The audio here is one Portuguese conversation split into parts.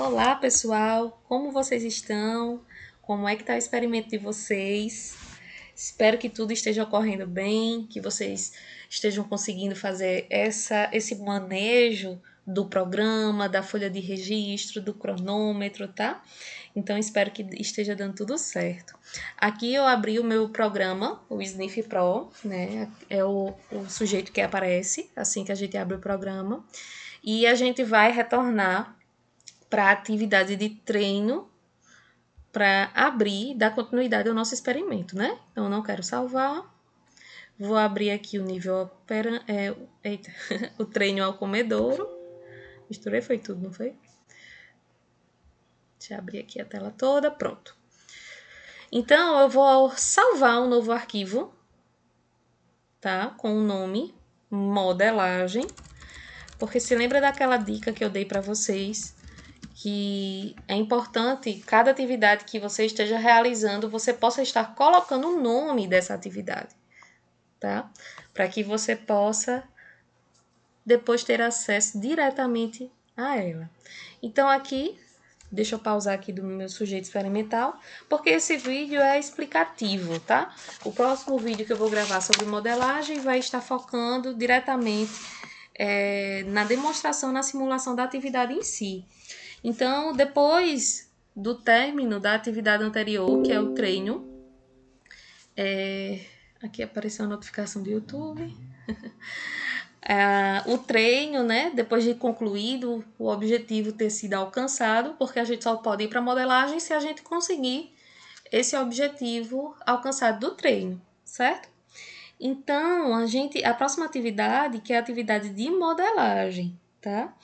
Olá, pessoal! Como vocês estão? Como é que está o experimento de vocês? Espero que tudo esteja ocorrendo bem, que vocês estejam conseguindo fazer esse manejo do programa, da folha de registro, do cronômetro, tá? Então, espero que esteja dando tudo certo. Aqui eu abri o meu programa, o Sniff Pro, né? É o sujeito que aparece assim que a gente abre o programa. E a gente vai retornar para a atividade de treino para abrir e dar continuidade ao nosso experimento, né? Então, eu não quero salvar. Vou abrir aqui o nível o treino ao comedouro. Misturei, foi tudo, não foi? Deixa eu abrir aqui a tela toda, pronto. Então, eu vou salvar um novo arquivo, tá? Com o nome modelagem. Porque se lembra daquela dica que eu dei para vocês, que é importante, cada atividade que você esteja realizando, você possa estar colocando o nome dessa atividade, tá? Para que você possa depois ter acesso diretamente a ela. Então, aqui, deixa eu pausar aqui do meu sujeito experimental, porque esse vídeo é explicativo, tá? O próximo vídeo que eu vou gravar sobre modelagem vai estar focando diretamente na demonstração, na simulação da atividade em si. Então, depois do término da atividade anterior, que é o treino, aqui apareceu a notificação do YouTube. O treino, né? Depois de concluído, o objetivo ter sido alcançado, porque a gente só pode ir para a modelagem se a gente conseguir esse objetivo alcançado do treino, certo? Então, a próxima atividade, que é a atividade de modelagem, tá?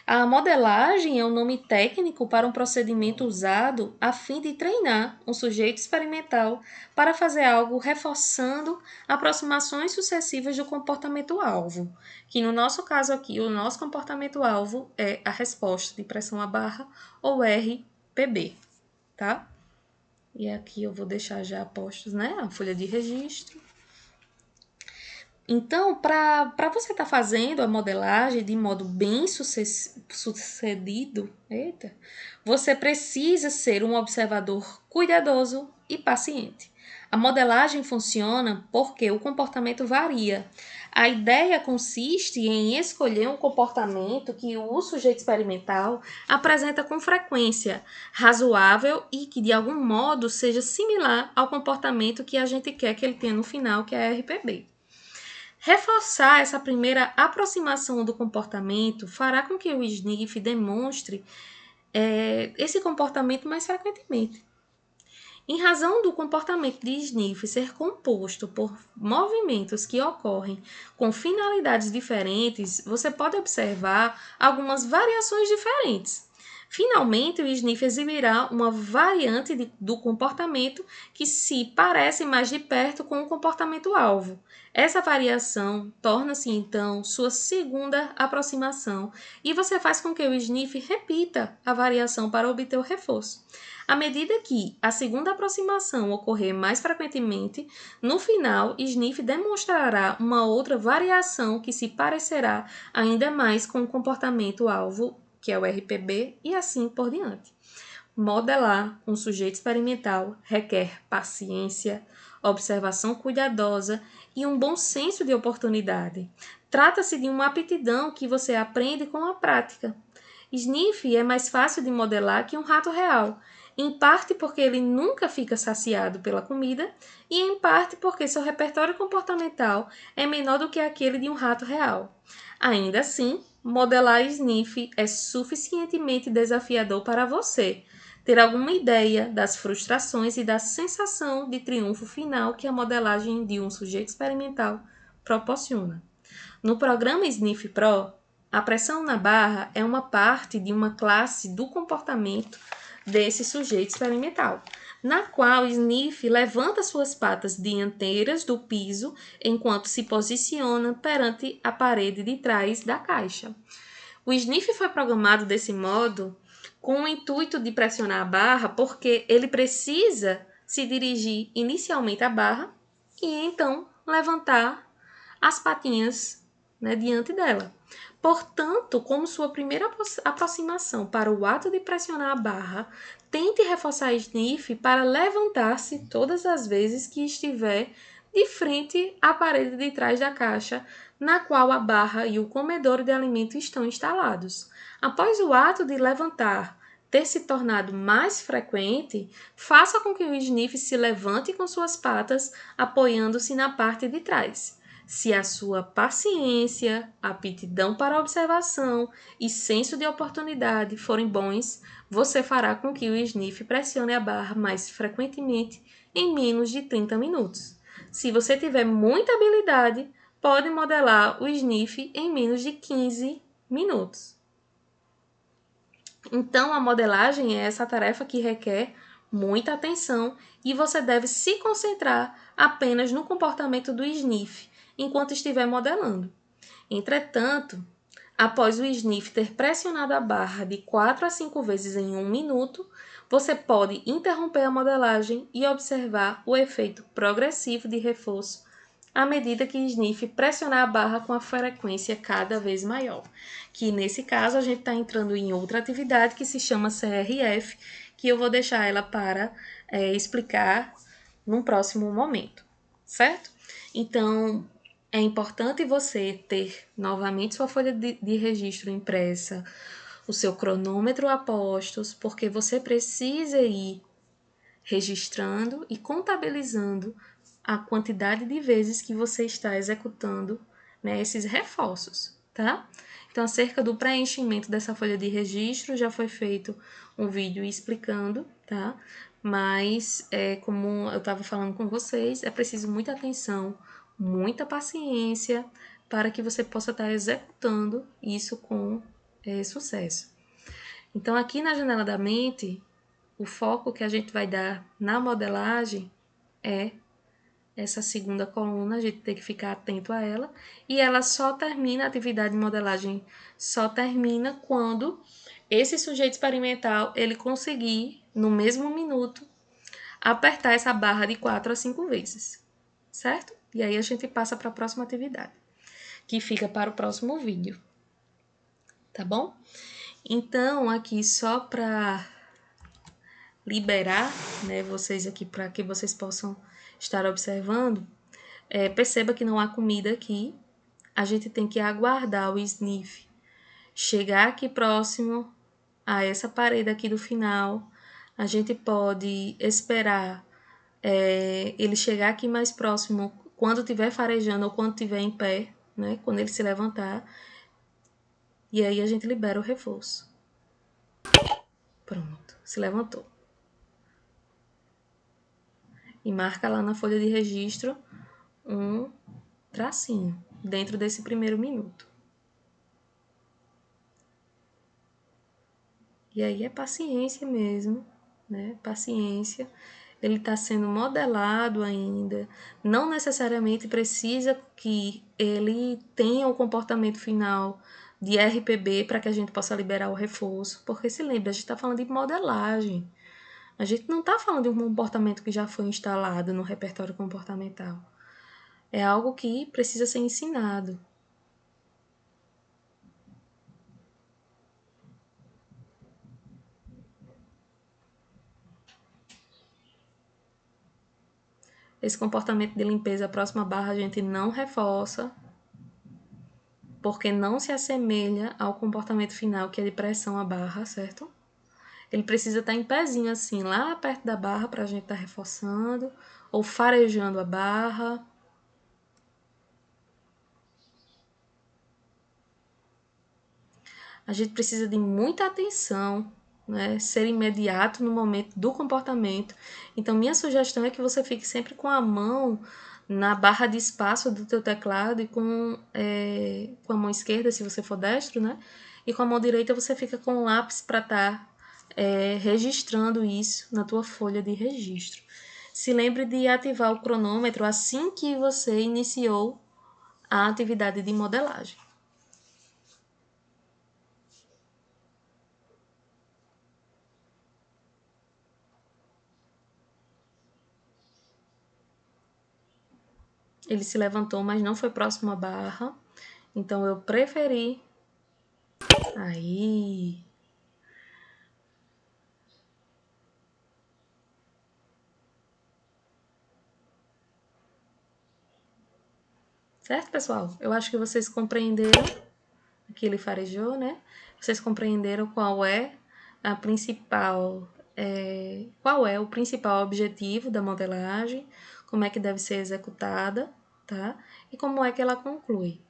A modelagem é um nome técnico para um procedimento usado a fim de treinar um sujeito experimental para fazer algo reforçando aproximações sucessivas do comportamento-alvo, que no nosso caso aqui, o nosso comportamento-alvo é a resposta de pressão à barra ou RPB, tá? E aqui eu vou deixar já postos, né, a folha de registro. Então, para você estar fazendo a modelagem de modo bem sucedido, você precisa ser um observador cuidadoso e paciente. A modelagem funciona porque o comportamento varia. A ideia consiste em escolher um comportamento que o sujeito experimental apresenta com frequência, razoável e que de algum modo seja similar ao comportamento que a gente quer que ele tenha no final, que é a RPB. Reforçar essa primeira aproximação do comportamento fará com que o sniff demonstre esse comportamento mais frequentemente. Em razão do comportamento de sniff ser composto por movimentos que ocorrem com finalidades diferentes, você pode observar algumas variações diferentes. Finalmente, o sniff exibirá uma variante do comportamento que se parece mais de perto com o comportamento-alvo. Essa variação torna-se, então, sua segunda aproximação e você faz com que o sniff repita a variação para obter o reforço. À medida que a segunda aproximação ocorrer mais frequentemente, no final, sniff demonstrará uma outra variação que se parecerá ainda mais com o comportamento-alvo, que é o RPB, e assim por diante. Modelar um sujeito experimental requer paciência, observação cuidadosa e um bom senso de oportunidade. Trata-se de uma aptidão que você aprende com a prática. Sniff é mais fácil de modelar que um rato real, em parte porque ele nunca fica saciado pela comida e em parte porque seu repertório comportamental é menor do que aquele de um rato real. Ainda assim, modelar sniff é suficientemente desafiador para você ter alguma ideia das frustrações e da sensação de triunfo final que a modelagem de um sujeito experimental proporciona. No programa Sniff Pro, a pressão na barra é uma parte de uma classe do comportamento desse sujeito experimental, na qual Sniff levanta suas patas dianteiras do piso enquanto se posiciona perante a parede de trás da caixa. O Sniff foi programado desse modo com o intuito de pressionar a barra porque ele precisa se dirigir inicialmente à barra e então levantar as patinhas, né, diante dela. Portanto, como sua primeira aproximação para o ato de pressionar a barra, tente reforçar a sniff para levantar-se todas as vezes que estiver de frente à parede de trás da caixa, na qual a barra e o comedouro de alimento estão instalados. Após o ato de levantar ter se tornado mais frequente, faça com que o sniff se levante com suas patas, apoiando-se na parte de trás. Se a sua paciência, aptidão para observação e senso de oportunidade forem bons, você fará com que o sniff pressione a barra mais frequentemente em menos de 30 minutos. Se você tiver muita habilidade, pode modelar o sniff em menos de 15 minutos. Então, a modelagem é essa tarefa que requer muita atenção e você deve se concentrar apenas no comportamento do sniff enquanto estiver modelando. Entretanto, após o sniff ter pressionado a barra de 4 a 5 vezes em 1 minuto, você pode interromper a modelagem e observar o efeito progressivo de reforço à medida que o sniff pressionar a barra com a frequência cada vez maior. Que nesse caso a gente está entrando em outra atividade que se chama CRF, que eu vou deixar ela para explicar num próximo momento, certo? Então, é importante você ter novamente sua folha de registro impressa, o seu cronômetro a postos, porque você precisa ir registrando e contabilizando a quantidade de vezes que você está executando, né, esses reforços, tá? Então, acerca do preenchimento dessa folha de registro, já foi feito um vídeo explicando, tá? Mas, como eu estava falando com vocês, é preciso muita atenção, muita paciência para que você possa estar executando isso com sucesso. Então, aqui na janela da mente, o foco que a gente vai dar na modelagem é essa segunda coluna, a gente tem que ficar atento a ela, e ela só termina, a atividade de modelagem só termina quando esse sujeito experimental, ele conseguir, no mesmo minuto, apertar essa barra de 4 a 5 vezes, certo? E aí a gente passa para a próxima atividade, que fica para o próximo vídeo, tá bom? Então, aqui só para liberar, né, vocês aqui para que vocês possam estar observando, perceba que não há comida aqui, a gente tem que aguardar o sniff chegar aqui próximo a essa parede aqui do final, a gente pode esperar ele chegar aqui mais próximo quando estiver farejando ou quando estiver em pé, né, quando ele se levantar, e aí a gente libera o reforço. Pronto, se levantou. E marca lá na folha de registro um tracinho dentro desse primeiro minuto. E aí é paciência mesmo, né? Paciência. Ele está sendo modelado ainda. Não necessariamente precisa que ele tenha o comportamento final de RPB para que a gente possa liberar o reforço. Porque se lembra, a gente está falando de modelagem. A gente não está falando de um comportamento que já foi instalado no repertório comportamental. É algo que precisa ser ensinado. Esse comportamento de limpeza, a próxima barra, a gente não reforça, porque não se assemelha ao comportamento final, que é de pressão à barra, certo? Ele precisa estar em pezinho assim, lá perto da barra, para a gente estar reforçando, ou farejando a barra. A gente precisa de muita atenção, né? Ser imediato no momento do comportamento. Então, minha sugestão é que você fique sempre com a mão na barra de espaço do teu teclado e com a mão esquerda, se você for destro, né? E com a mão direita você fica com o lápis para estar registrando isso na tua folha de registro. Se lembre de ativar o cronômetro assim que você iniciou a atividade de modelagem. Ele se levantou, mas não foi próximo à barra. Então, eu preferi Aí. Certo, pessoal? Eu acho que vocês compreenderam. Aqui ele farejou, né? Vocês compreenderam qual é a principal, qual é o principal objetivo da modelagem, como é que deve ser executada, tá? E como é que ela conclui.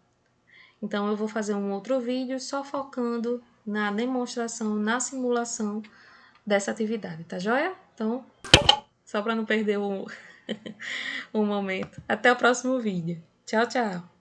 Então, eu vou fazer um outro vídeo só focando na demonstração, na simulação dessa atividade, tá joia? Então, só para não perder o, o momento. Até o próximo vídeo. Tchau, tchau!